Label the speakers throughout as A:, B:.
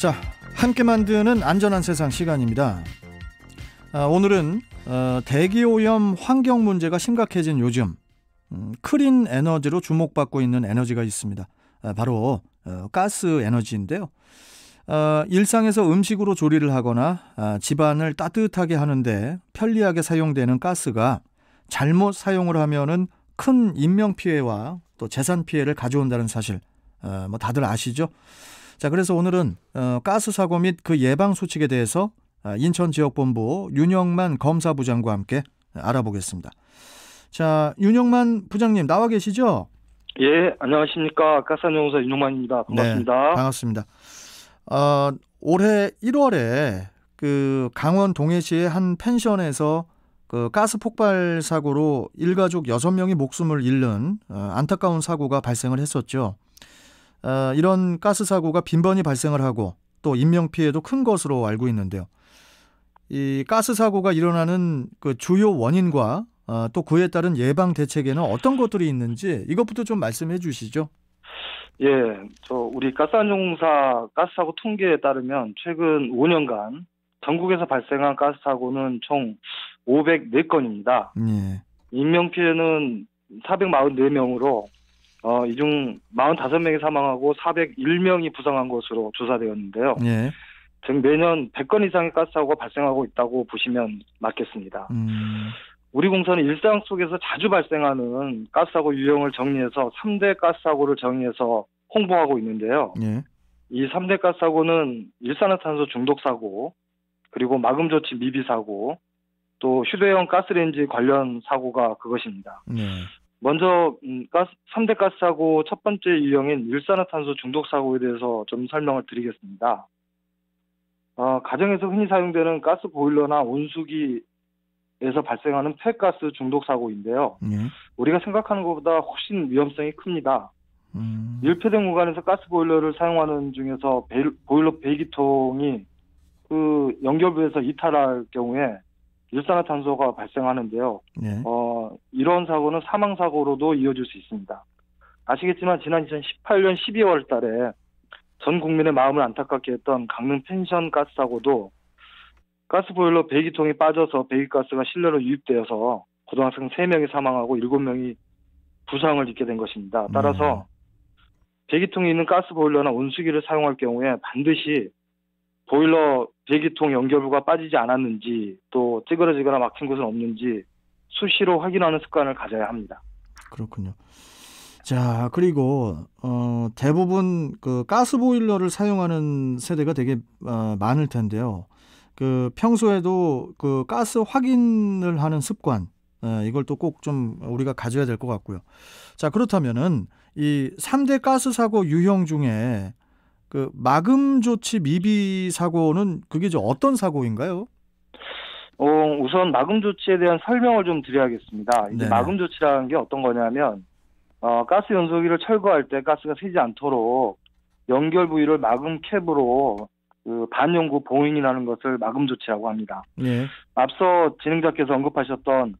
A: 자, 함께 만드는 안전한 세상 시간입니다. 오늘은 대기오염 환경 문제가 심각해진 요즘 클린 에너지로 주목받고 있는 에너지가 있습니다. 바로 가스 에너지인데요. 일상에서 음식으로 조리를 하거나 집안을 따뜻하게 하는데 편리하게 사용되는 가스가 잘못 사용을 하면은 큰 인명피해와 또 재산 피해를 가져온다는 사실 다들 아시죠? 자, 그래서 오늘은 가스 사고 및 그 예방 수칙에 대해서 인천지역본부 윤영만 검사부장과 함께 알아보겠습니다. 자, 윤영만 부장님 나와 계시죠?
B: 예, 안녕하십니까. 가스안전공사 윤영만입니다. 반갑습니다.
A: 네, 반갑습니다. 올해 1월에 그 강원 동해시의 한 펜션에서 그 가스 폭발 사고로 일가족 6명이 목숨을 잃는 안타까운 사고가 발생을 했었죠. 이런 가스 사고가 빈번히 발생을 하고 또 인명피해도 큰 것으로 알고 있는데요. 이 가스 사고가 일어나는 그 주요 원인과 또 그에 따른 예방 대책에는 어떤 것들이 있는지 이것부터 좀 말씀해 주시죠.
B: 예, 우리 가스안전공사 가스사고 통계에 따르면 최근 5년간 전국에서 발생한 가스 사고는 총 504건입니다.
A: 예.
B: 인명피해는 444명으로 이 중 45명이 사망하고 401명이 부상한 것으로 조사되었는데요.
A: 예.
B: 즉 매년 100건 이상의 가스 사고가 발생하고 있다고 보시면 맞겠습니다. 우리 공사는 일상 속에서 자주 발생하는 가스 사고 유형을 정리해서 3대 가스 사고를 정의해서 홍보하고 있는데요.
A: 예.
B: 이 3대 가스 사고는 일산화탄소 중독 사고, 그리고 마금 조치 미비 사고, 또 휴대용 가스레인지 관련 사고가 그것입니다.
A: 예.
B: 먼저 3대 가스 사고 첫 번째 유형인 일산화탄소 중독 사고에 대해서 좀 설명을 드리겠습니다. 가정에서 흔히 사용되는 가스 보일러나 온수기에서 발생하는 폐가스 중독 사고인데요.
A: 예.
B: 우리가 생각하는 것보다 훨씬 위험성이 큽니다. 밀폐된 공간에서 가스 보일러를 사용하는 중에서 보일러 배기통이 그 연결부에서 이탈할 경우에 일산화탄소가 발생하는데요.
A: 예.
B: 이런 사고는 사망사고로도 이어질 수 있습니다. 아시겠지만 지난 2018년 12월 달에 전 국민의 마음을 안타깝게 했던 강릉 펜션 가스 사고도 가스 보일러 배기통이 빠져서 배기가스가 실내로 유입되어서 고등학생 3명이 사망하고 7명이 부상을 입게 된 것입니다. 따라서 배기통이 있는 가스 보일러나 온수기를 사용할 경우에 반드시 보일러 배기통 연결부가 빠지지 않았는지 또 찌그러지거나 막힌 곳은 없는지 수시로 확인하는 습관을 가져야 합니다.
A: 그렇군요. 자, 그리고 대부분 그 가스 보일러를 사용하는 세대가 되게 많을 텐데요. 그 평소에도 그 가스 확인을 하는 습관 이걸 또 꼭 좀 우리가 가져야 될 것 같고요. 자, 그렇다면은 이 3대 가스 사고 유형 중에 그 마금 조치 미비 사고는 그게 어떤 사고인가요?
B: 우선 마금 조치에 대한 설명을 좀 드려야겠습니다. 이제 마금 조치라는 게 어떤 거냐면 가스 연소기를 철거할 때 가스가 새지 않도록 연결 부위를 마금 캡으로 그 반영구 봉인이라는 것을 마금 조치라고 합니다.
A: 예.
B: 앞서 진행자께서 언급하셨던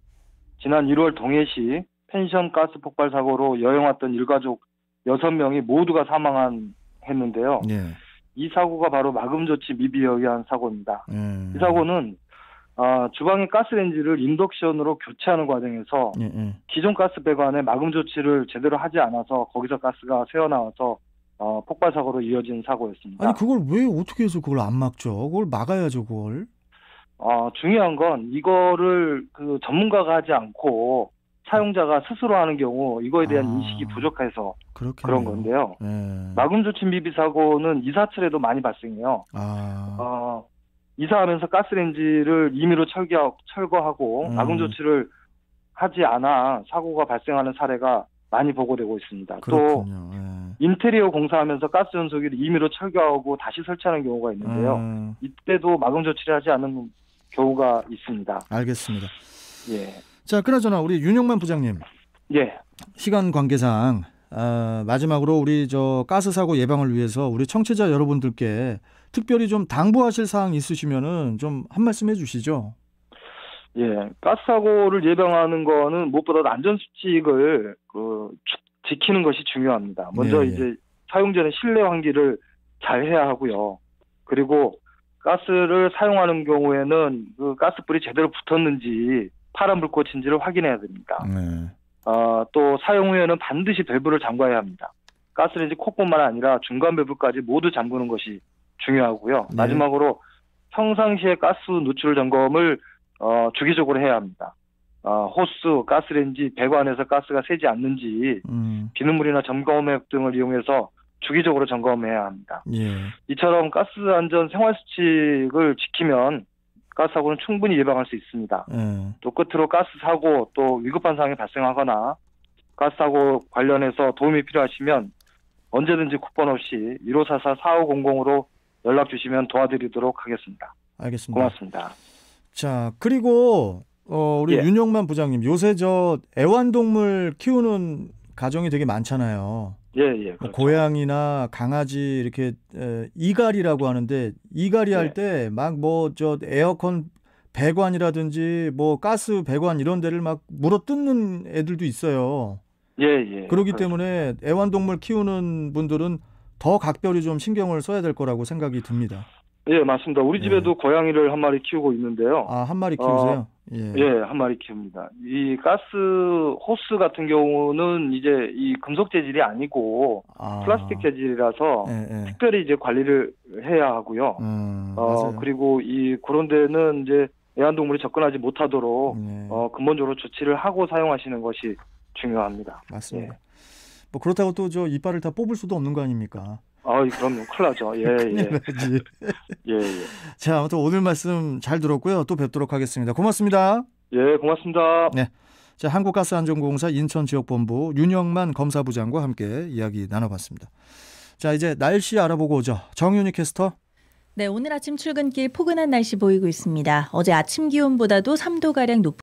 B: 지난 1월 동해시 펜션 가스 폭발 사고로 여행 왔던 일가족 6명이 모두가 사망했는데요.
A: 예.
B: 이 사고가 바로 마금 조치 미비에 의한 사고입니다.
A: 예.
B: 이 사고는 주방의 가스레인지를 인덕션으로 교체하는 과정에서 기존 가스 배관에 마금 조치를 제대로 하지 않아서 거기서 가스가 새어나와서 폭발 사고로 이어진 사고였습니다.
A: 아니 그걸 왜 어떻게 해서 그걸 안 막죠? 그걸 막아야죠, 그걸.
B: 중요한 건 이거를 그 전문가가 하지 않고 사용자가 스스로 하는 경우 이거에 대한 인식이 부족해서
A: 그렇겠네요.
B: 그런 건데요.
A: 예.
B: 마금 조치 미비 사고는 이사철에도 많이 발생해요. 이사하면서 가스레인지를 임의로 철거하고 마금 조치를 하지 않아 사고가 발생하는 사례가 많이 보고되고 있습니다.
A: 그렇군요.
B: 또 인테리어 공사하면서 가스 연소기를 임의로 철거하고 다시 설치하는 경우가 있는데요. 이때도 마금 조치를 하지 않는 경우가 있습니다.
A: 알겠습니다.
B: 예.
A: 자, 그나저나 우리 윤영만 부장님.
B: 예.
A: 시간 관계상 마지막으로 우리 가스 사고 예방을 위해서 우리 청취자 여러분들께 특별히 좀 당부하실 사항 있으시면은 좀 한 말씀 해주시죠.
B: 예, 가스 사고를 예방하는 거는 무엇보다도 안전 수칙을 지키는 것이 중요합니다. 먼저 이제 사용 전에 실내 환기를 잘 해야 하고요. 그리고 가스를 사용하는 경우에는 그 가스불이 제대로 붙었는지 파란 불꽃인지를 확인해야 됩니다.
A: 네.
B: 또 사용 후에는 반드시 밸브를 잠가야 합니다. 가스레인지 콕뿐만 아니라 중간 밸브까지 모두 잠그는 것이 중요하고요.
A: 네.
B: 마지막으로 평상시에 가스 누출 점검을 주기적으로 해야 합니다. 호스, 가스레인지, 배관에서 가스가 새지 않는지 비눗물이나 점검액 등을 이용해서 주기적으로 점검해야 합니다.
A: 예.
B: 이처럼 가스 안전 생활 수칙을 지키면 가스 사고는 충분히 예방할 수 있습니다. 또 끝으로 가스 사고 또 위급한 상황이 발생하거나 가스 사고 관련해서 도움이 필요하시면 언제든지 국번 없이 1544-4500으로 연락 주시면 도와드리도록 하겠습니다.
A: 알겠습니다.
B: 고맙습니다.
A: 자, 그리고 우리
B: 예.
A: 윤영만 부장님, 요새 저 애완동물 키우는 가정이 되게 많잖아요.
B: 예. 그렇죠.
A: 뭐 고양이나 강아지 이렇게 이갈이라고 하는데 이갈이 할 때 막 뭐 저 에어컨 배관이라든지 뭐 가스 배관 이런 데를 막 물어 뜯는 애들도 있어요.
B: 예.
A: 그렇기
B: 그렇죠.
A: 때문에 애완동물 키우는 분들은 더 각별히 좀 신경을 써야 될 거라고 생각이 듭니다.
B: 예, 맞습니다. 우리 집에도 고양이를 한 마리 키우고 있는데요.
A: 아, 한 마리 키우세요?
B: 예, 한 마리 키웁니다. 이 가스 호스 같은 경우는 이제 이 금속 재질이 아니고 플라스틱 재질이라서 특별히 이제 관리를 해야 하고요.
A: 맞아요.
B: 그리고 그런 데는 이제 애완동물이 접근하지 못하도록 근본적으로 조치를 하고 사용하시는 것이 중요합니다.
A: 맞습니다. 뭐 그렇다고 또 저 이빨을 다 뽑을 수도 없는 거 아닙니까?
B: 그럼요. 큰일 나죠. 예.
A: 자, 아무튼 오늘 말씀 잘 들었고요. 또 뵙도록 하겠습니다. 고맙습니다.
B: 예, 고맙습니다.
A: 네. 자, 한국가스안전공사 인천지역본부 윤영만 검사부장과 함께 이야기 나눠봤습니다. 자, 이제 날씨 알아보고 오죠. 정윤희 캐스터.
C: 네, 오늘 아침 출근길 포근한 날씨 보이고 있습니다. 어제 아침 기온보다도 3도가량 높은